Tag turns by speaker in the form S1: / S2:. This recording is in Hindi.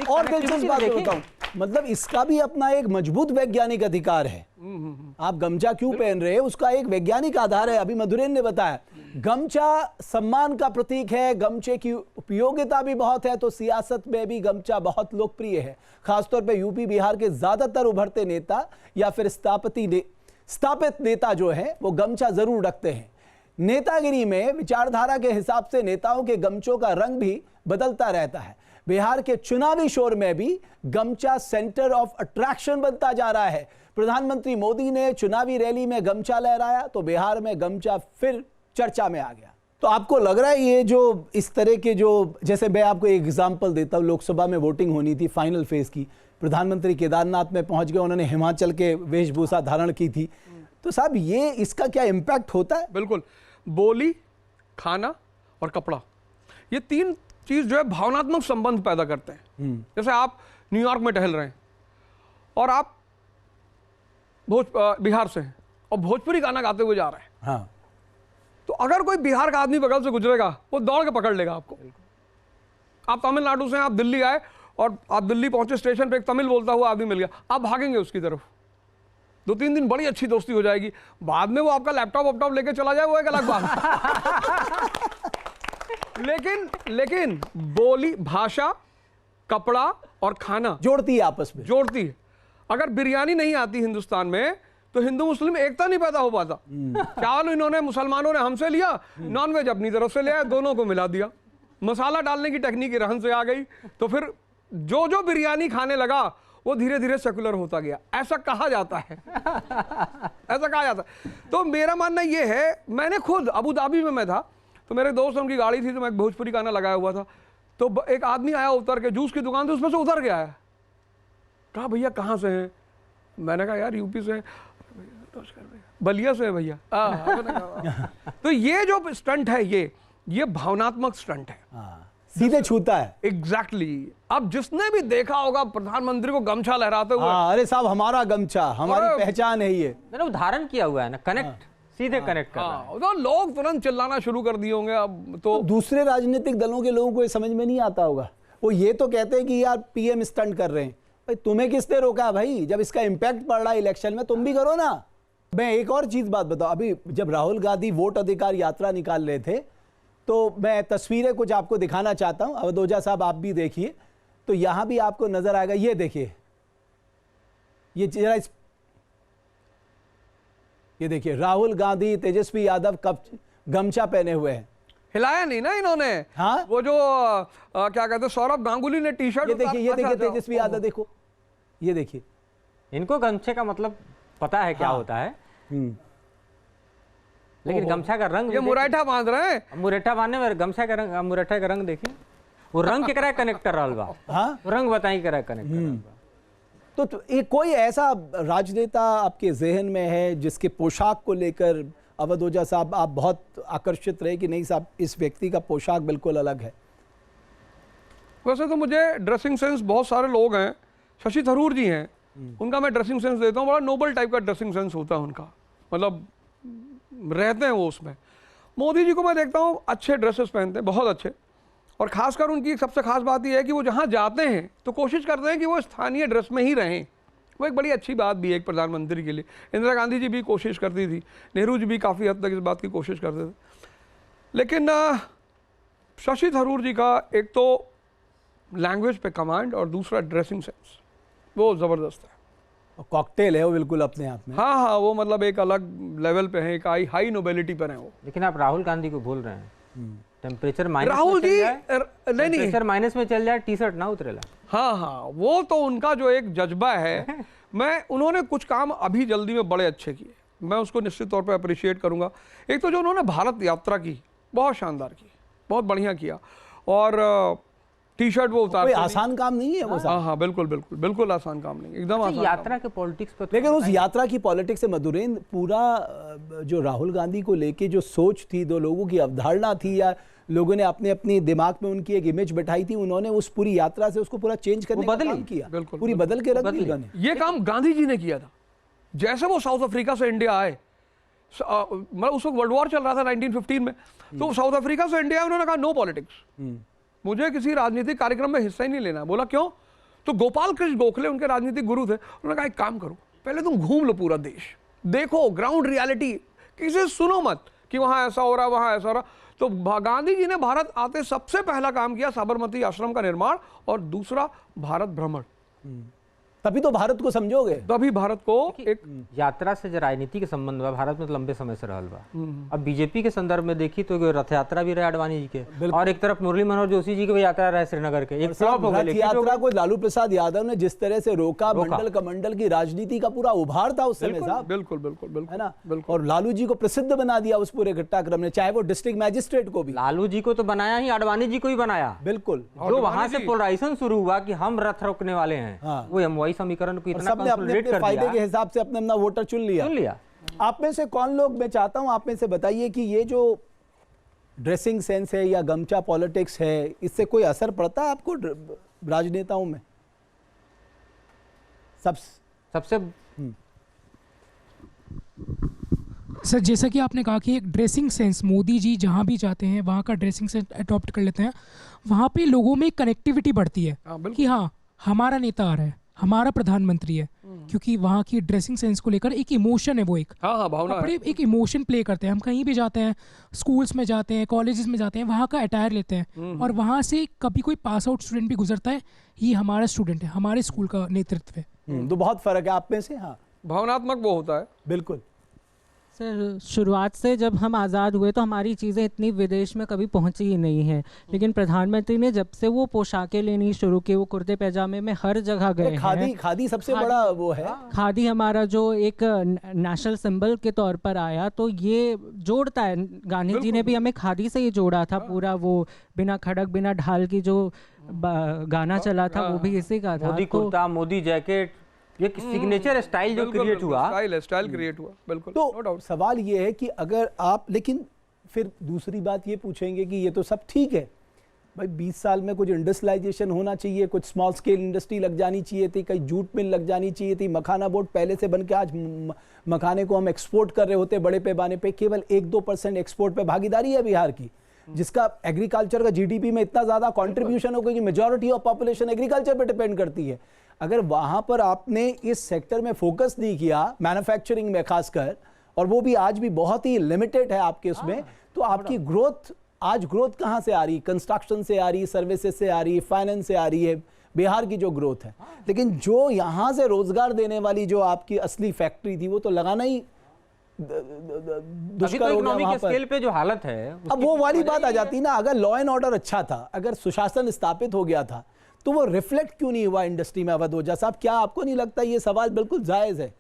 S1: और दिलचस्प बात बताऊं, मतलब इसका भी अपना एक मजबूत वैज्ञानिक अधिकार है। आप गमछा क्यों पहन रहे हैं उसका एक वैज्ञानिक आधार है। अभी मधुरेन ने बताया गमछा सम्मान का प्रतीक है, गमछे की उपयोगिता भी बहुत है, तो सियासत में भी गमछा बहुत लोकप्रिय है। खासतौर पे यूपी बिहार के ज्यादातर उभरते नेता या फिर स्थापित नेता जो है वो गमछा जरूर रखते हैं। नेतागिरी में विचारधारा के हिसाब से नेताओं के गमछों का रंग भी बदलता रहता है। बिहार के चुनावी शोर में भी गमछा सेंटर ऑफ अट्रैक्शन बनता जा रहा है। प्रधानमंत्री मोदी ने चुनावी रैली में गमछा लहराया तो बिहार में गमछा फिर चर्चा में आ गया। तो आपको लग रहा है ये जो इस तरह के जो, जैसे मैं आपको एक एग्जांपल देता हूं, लोकसभा में वोटिंग होनी थी फाइनल फेज की, प्रधानमंत्री केदारनाथ में पहुंच गए, उन्होंने हिमाचल के वेशभूषा धारण की थी, तो साहब ये इसका क्या इम्पैक्ट होता है?
S2: बिल्कुल, बोली, खाना और कपड़ा, ये तीन चीज जो है भावनात्मक संबंध पैदा करते हैं। जैसे आप न्यूयॉर्क में टहल रहे हैं और आप बिहार से हैं और भोजपुरी गाना गाते हुए जा रहे हैं,
S1: हाँ,
S2: तो अगर कोई बिहार का आदमी बगल से गुजरेगा वो दौड़ के पकड़ लेगा आपको। आप तमिलनाडु से हैं, आप दिल्ली आए और आप दिल्ली पहुंचे, स्टेशन पे एक तमिल बोलता हुआ आदमी मिल गया, आप भागेंगे उसकी तरफ, 2-3 दिन बड़ी अच्छी दोस्ती हो जाएगी। बाद में वो आपका लैपटॉप लेके चला जाए वो एक अलग बात। लेकिन बोली, भाषा, कपड़ा और खाना
S1: जोड़ती है, आपस में
S2: जोड़ती है। अगर बिरयानी नहीं आती हिंदुस्तान में तो हिंदू मुस्लिम एकता नहीं पैदा हो पाता। चावल इन्होंने, मुसलमानों ने हमसे लिया, नॉनवेज अपनी तरफ से लिया, दोनों को मिला दिया, मसाला डालने की टेक्निक ईरान से आ गई, तो फिर जो बिरयानी खाने लगा वो धीरे धीरे सेकुलर होता गया, ऐसा कहा जाता है। ऐसा कहा जाता है। तो मेरा मानना ये है, मैंने खुद अबू धाबी में मैं था, तो मेरे दोस्त, उनकी गाड़ी थी, तो मैं एक भोजपुरी गाना लगाया हुआ था, तो एक आदमी आया उतर के, जूस की दुकान थी उसमें से उतर के आया, कहा भैया कहाँ से हैं? मैंने कहा यार यूपी से, बलिया से है भैया। तो ये जो स्टंट है ये भावनात्मक स्टंट है,
S1: सीधे छूता है।
S2: एग्जैक्टली। अब जिसने भी देखा होगा प्रधानमंत्री को गमछा लहराते हुए,
S1: अरे साहब हमारा गमछा, हमारी पहचान है ये,
S3: मैंने उदाहरण किया हुआ है ना, कनेक्ट, सीधे कनेक्ट कर रहा है।
S2: तो लोग तुरंत चिल्लाना शुरू कर दिए होंगे। अब तो
S1: दूसरे राजनीतिक दलों के लोगों को ये समझ में नहीं आता होगा, वो ये तो कहते हैं कि यार पीएम स्टंट कर रहे हैं। भाई तुम्हें किसने रोका भाई? जब इसका इंपैक्ट पड़ रहा है इलेक्शन में, तुम भी करो ना। मैं एक और चीज बात बताऊं, अभी जब राहुल गांधी वोट अधिकार यात्रा निकाल रहे थे तो मैं तस्वीरें कुछ आपको दिखाना चाहता हूं। अवधोजा साहब आप भी देखिए, तो यहां भी आपको नजर आएगा, ये देखिए, ये जरा ये देखिए, राहुल गांधी, तेजस्वी यादव कब गमछा पहने हुए हैं,
S2: हिलाया नहीं ना इन्होंने।
S1: हाँ,
S2: वो जो क्या कहते हैं, सौरभ गांगुली ने टी शर्ट,
S1: ये देखिए तेजस्वी यादव, देखो ये देखिए,
S3: इनको गमछे का मतलब पता है क्या होता है, लेकिन गमछा का रंग,
S2: ये मुरैठा बांध रहे हैं,
S3: मुरैठा बांधने में गमछा का रंग, मुरैठा का रंग देखिए, वो रंग केकरा कनेक्ट कर रहा बा।
S1: हाँ,
S3: रंग बताई केकरा कनेक्ट कर रहा बा।
S1: तो एक कोई ऐसा राजनेता आपके जहन में है जिसके पोशाक को लेकर अवधोजा साहब आप बहुत आकर्षित रहे कि नहीं साहब इस व्यक्ति का पोशाक बिल्कुल अलग है?
S2: वैसे तो मुझे ड्रेसिंग सेंस, बहुत सारे लोग हैं, शशि थरूर जी हैं, उनका मैं ड्रेसिंग सेंस देता हूँ, बड़ा नोबल टाइप का ड्रेसिंग सेंस होता है उनका, मतलब रहते हैं वो उसमें। मोदी जी को मैं देखता हूँ अच्छे ड्रेसेस पहनते हैं, बहुत अच्छे, और खासकर उनकी एक सबसे खास बात यह है कि वो जहाँ जाते हैं तो कोशिश करते हैं कि वो स्थानीय ड्रेस में ही रहें। वो एक बड़ी अच्छी बात भी है एक प्रधानमंत्री के लिए। इंदिरा गांधी जी भी कोशिश करती थी, नेहरू जी भी काफ़ी हद तक इस बात की कोशिश करते थे, लेकिन शशि थरूर जी का एक तो लैंग्वेज पे कमांड और दूसरा ड्रेसिंग सेंस, वो ज़बरदस्त है,
S1: कॉकटेल है वो बिल्कुल अपने आप में।
S2: हाँ, वो मतलब एक अलग लेवल पे है, एक हाई नोबेलिटी पर है वो।
S3: लेकिन आप राहुल गांधी को भूल रहे हैं, temperature minus,
S2: Rahul ji
S3: temperature minus में चल जाए, टी शर्ट ना उतरेला।
S2: हाँ, वो तो उनका जो एक जज्बा है, उन्होंने कुछ काम अभी जल्दी में बड़े अच्छे किए, मैं उसको निश्चित तौर पे अप्रिशिएट करूंगा। एक तो जो उन्होंने भारत यात्रा की, बहुत शानदार की, बहुत बढ़िया किया, और टी शर्ट वो उतार,
S1: आसान काम नहीं है वो।
S2: हाँ, बिल्कुल आसान काम नहीं, एकदम आसान।
S3: यात्रा के पॉलिटिक्स पर,
S1: लेकिन उस यात्रा की पॉलिटिक्स से मधुरेंद्र, पूरा जो राहुल गांधी को लेके जो सोच थी, दो लोगों की अवधारणा थी, या लोगों ने अपने दिमाग में उनकी एक इमेज बैठाई थी, उन्होंने उस पूरी यात्रा से उसको पूरा चेंज करने का काम किया, पूरी बदल के रख दी।
S2: ये काम गांधी जी ने किया था। जैसे वो साउथ अफ्रीका से इंडिया आए, मतलब उस वक्त वर्ल्ड वॉर चल रहा था 1915 में, तो साउथ अफ्रीका से इंडिया उन्होंने कहा नो पॉलिटिक्स, मुझे किसी राजनीतिक कार्यक्रम में हिस्सा ही नहीं लेना है। बोला क्यों? तो गोपाल कृष्ण गोखले उनके राजनीतिक गुरु थे। उन्होंने कहा एक काम करो, पहले तुम घूम लो पूरा देश, देखो ग्राउंड रियलिटी, किसी से सुनो मत कि वहां ऐसा हो रहा, वहां ऐसा हो रहा। तो गांधी जी ने भारत आते सबसे पहला काम किया साबरमती आश्रम का निर्माण और दूसरा भारत भ्रमण।
S1: तभी तो भारत को समझोगे।
S2: तभी भारत को एक
S3: यात्रा से जो राजनीति के संबंध बा भारत में तो लंबे समय से रहल बा। अब बीजेपी के संदर्भ में देखी तो एगो रथ यात्रा भी रहे आडवाणी जी के, और एक तरफ मुरली मनोहर जोशी जी की भी यात्रा रहे श्रीनगर के। एक फ्लॉप हो गई
S1: रथ यात्रा को लालू प्रसाद यादव ने जिस तरह से रोका, मंडल कमंडल की राजनीति का पूरा उभार था उस समय साहब,
S2: बिल्कुल बिल्कुल बिल्कुल
S1: है ना। और लालू जी को प्रसिद्ध बना दिया उस पूरे घटनाक्रम ने, चाहे वो डिस्ट्रिक्ट मैजिस्ट्रेट को भी।
S3: लालू जी को तो बनाया ही, आडवाणी जी को ही बनाया।
S1: बिल्कुल,
S3: जो वहां से पोलराइजेशन शुरू हुआ कि हम रथ रोकने वाले हैं, वो एमवाई समीकरण को इतना
S1: सबने अपने अपने फायदे के हिसाब से अपना वोटर चुन लिया। आप में से कौन लोग, मैं चाहता हूं आप में से बताइए कि ये जो ड्रेसिंग सेंस है या गमछा पॉलिटिक्स है, इससे कोई असर पड़ता है आपको राजनेताओं में? सबसे
S4: सर, जैसा कि आपने कहा कि एक ड्रेसिंग सेंस, मोदी जी जहाँ भी जाते हैं वहाँ का ड्रेसिंग सेंस अडॉप्ट कर लेते हैं, वहाँ पे लोगों में कनेक्टिविटी बढ़ती है कि हाँ हमारा नेता आ रहा है, हमारा प्रधानमंत्री है, क्योंकि वहाँ की ड्रेसिंग सेंस को लेकर एक इमोशन है, वो एक
S2: भावना है।
S4: एक इमोशन प्ले करते हैं। हम कहीं भी जाते हैं, स्कूल्स में जाते हैं, कॉलेजेस में जाते हैं, वहाँ का अटायर लेते हैं और वहाँ से कभी कोई पास आउट स्टूडेंट भी गुजरता है, ये हमारा स्टूडेंट है, हमारे स्कूल का नेतृत्व है।
S1: तो बहुत फर्क है आप में से। हाँ,
S2: भावनात्मक वो होता है।
S1: बिल्कुल
S5: सर, शुरुआत से जब हम आज़ाद हुए तो हमारी चीज़ें इतनी विदेश में कभी पहुंची ही नहीं है, लेकिन प्रधानमंत्री ने जब से वो पोशाकें लेनी शुरू की, वो कुर्ते पैजामे में हर जगह गए हैं।
S1: खादी सबसे बड़ा वो है।
S5: खादी हमारा जो एक नेशनल सिंबल के तौर पर आया, तो ये जोड़ता है। गांधी जी ने भी हमें खादी से ही जोड़ा था पूरा। वो बिना खड़क बिना ढाल की जो गाना चला था वो भी इसी का था।
S3: मोदी कुर्ता, मोदी जैकेट, ये सिग्नेचर स्टाइल जो क्रिएट हुआ,
S2: स्टाइल क्रिएट हुआ। बिल्कुल।
S1: तो सवाल ये है कि अगर आप, लेकिन फिर दूसरी बात ये पूछेंगे कि ये तो सब ठीक है भाई, 20 साल में कुछ इंडस्ट्रियलाइजेशन होना चाहिए, कुछ स्मॉल स्केल इंडस्ट्री लग जानी चाहिए थी, कहीं जूट मिल लग जानी चाहिए थी, मखाना बोर्ड पहले से बन के आज मखाने को हम एक्सपोर्ट कर रहे होते बड़े पैमाने पे। केवल 1-2% एक्सपोर्ट पे भागीदारी है बिहार की, जिसका एग्रीकल्चर का जीडीपी में इतना ज्यादा कंट्रीब्यूशन हो गया कि मेजॉरिटी ऑफ पॉपुलेशन एग्रीकल्चर पे डिपेंड करती है। अगर वहां पर आपने इस सेक्टर में फोकस नहीं किया, मैन्युफैक्चरिंग में खासकर, और वो भी आज भी बहुत ही लिमिटेड है आपके उसमें, तो आपकी ग्रोथ, आज ग्रोथ कहां से आ रही? कंस्ट्रक्शन से आ रही, सर्विसेज से आ रही, फाइनेंस से आ रही है बिहार की जो ग्रोथ है। लेकिन जो यहां से रोजगार देने वाली जो आपकी असली फैक्ट्री थी, वो तो लगाना ही दुष्कर हो गया वहां पर।
S3: स्केल पे जो हालत है,
S1: अब वो वाली बात आ जाती ना, अगर लॉ एंड ऑर्डर अच्छा था, अगर सुशासन स्थापित हो गया था, तो वो रिफ्लेक्ट क्यों नहीं हुआ इंडस्ट्री में? अवध ओझा साहब, क्या आपको नहीं लगता ये सवाल बिल्कुल जायज है?